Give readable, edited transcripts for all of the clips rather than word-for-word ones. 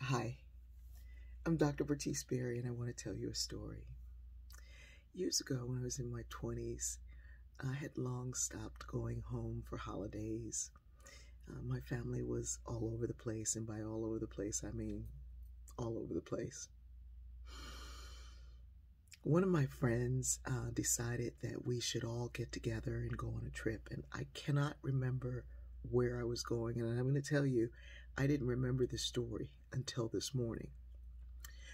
Hi, I'm Dr. Pretense, and I want to tell you a story. Years ago, when I was in my 20s, I had long stopped going home for holidays. My family was all over the place, and by all over the place, I mean all over the place. One of my friends decided that we should all get together and go on a trip, and I cannot remember where I was going, and I'm going to tell you, I didn't remember this story until this morning.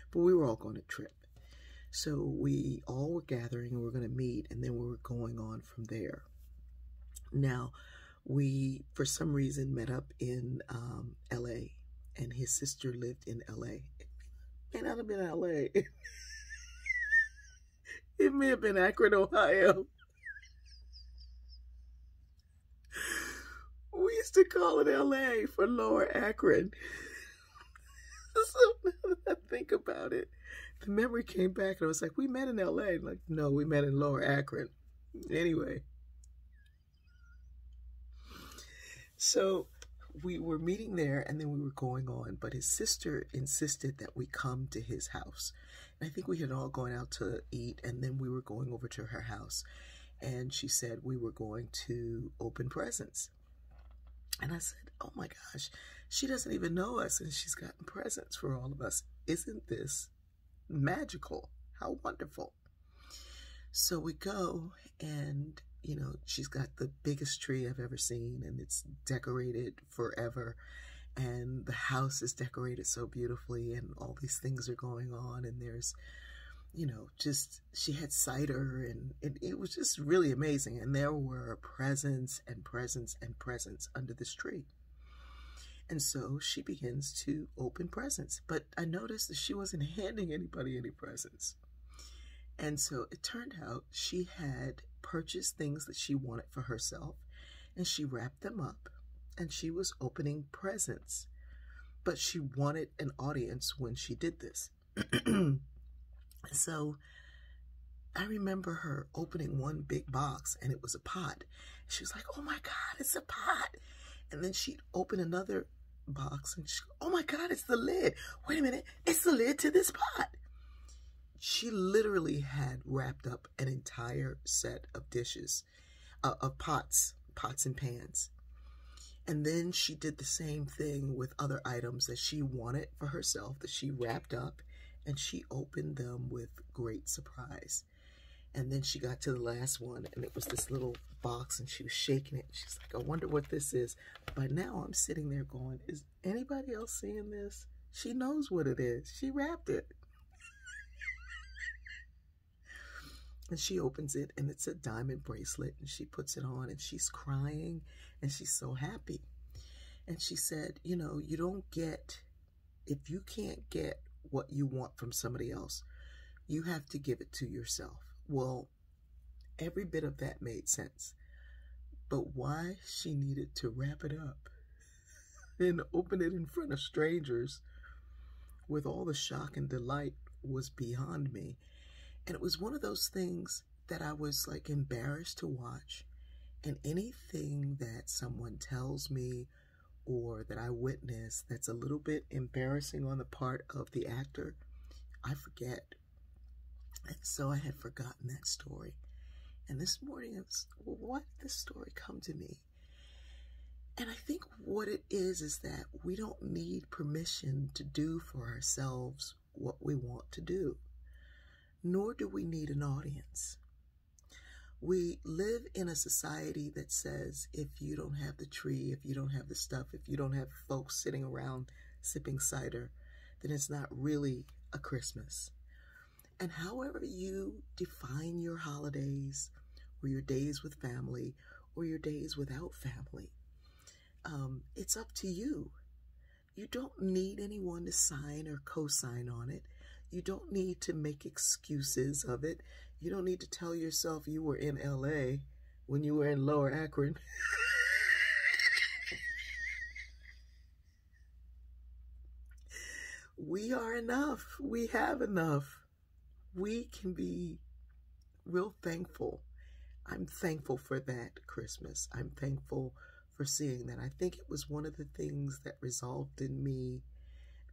But we were all going to trip. So we all were gathering and we were going to meet, and then we were going on from there. Now, we, for some reason, met up in LA, and his sister lived in LA. It may not have been LA. It may have been Akron, Ohio. We used to call it LA for Lower Akron. So now that I think about it, the memory came back and I was like, we met in LA. Like, no, we met in Lower Akron. Anyway. So we were meeting there and then we were going on, but his sister insisted that we come to his house. And I think we had all gone out to eat, and then we were going over to her house. And she said we were going to open presents. And I said, oh my gosh, she doesn't even know us and she's gotten presents for all of us. Isn't this magical? How wonderful. So we go, and, you know, she's got the biggest tree I've ever seen, and it's decorated forever. And the house is decorated so beautifully, and all these things are going on. And there's, you know, just, she had cider, and it was just really amazing. And there were presents and presents and presents under this tree. And so she begins to open presents. But I noticed that she wasn't handing anybody any presents. And so it turned out she had purchased things that she wanted for herself, and she wrapped them up, and she was opening presents. But she wanted an audience when she did this. So I remember her opening one big box, and it was a pot. She was like, oh my God, it's a pot. And then she'd open another box and she, oh my God, it's the lid. Wait a minute, it's the lid to this pot. She literally had wrapped up an entire set of dishes, of pots and pans. And then she did the same thing with other items that she wanted for herself, that she wrapped up, and she opened them with great surprise. And then she got to the last one, and it was this little box, and she was shaking it. She's like, I wonder what this is. By now, I'm sitting there going, is anybody else seeing this? She knows what it is. She wrapped it. And she opens it, and it's a diamond bracelet, and she puts it on, and she's crying, and she's so happy. And she said, you know, you don't get, if you can't get what you want from somebody else, you have to give it to yourself. Well, every bit of that made sense. But why she needed to wrap it up and open it in front of strangers with all the shock and delight was beyond me. And it was one of those things that I was like embarrassed to watch. And anything that someone tells me or that I witness that's a little bit embarrassing on the part of the actor, I forget. And so I had forgotten that story. And this morning, I was, well, why did this story come to me? And I think what it is that we don't need permission to do for ourselves what we want to do. Nor do we need an audience. We live in a society that says if you don't have the tree, if you don't have the stuff, if you don't have folks sitting around sipping cider, then it's not really a Christmas. And however you define your holidays, or your days with family, or your days without family, it's up to you. You don't need anyone to sign or co-sign on it. You don't need to make excuses of it. You don't need to tell yourself you were in LA when you were in Lower Akron. We are enough. We have enough. We can be real thankful. I'm thankful for that Christmas. I'm thankful for seeing that. I think it was one of the things that resolved in me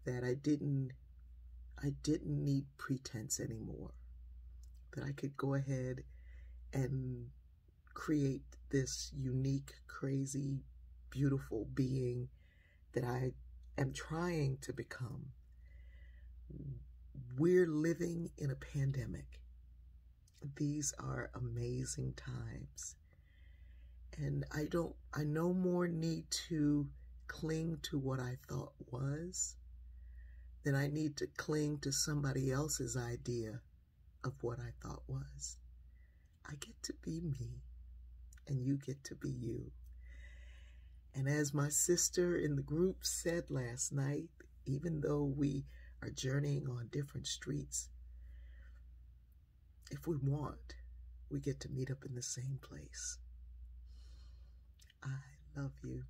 that I didn't need pretense anymore, that I could go ahead and create this unique, crazy, beautiful being that I am trying to become. We're living in a pandemic. These are amazing times. And I no more need to cling to what I thought was than I need to cling to somebody else's idea of what I thought was. I get to be me, and you get to be you. And as my sister in the group said last night, even though we are journeying on different streets, if we want, we get to meet up in the same place. I love you.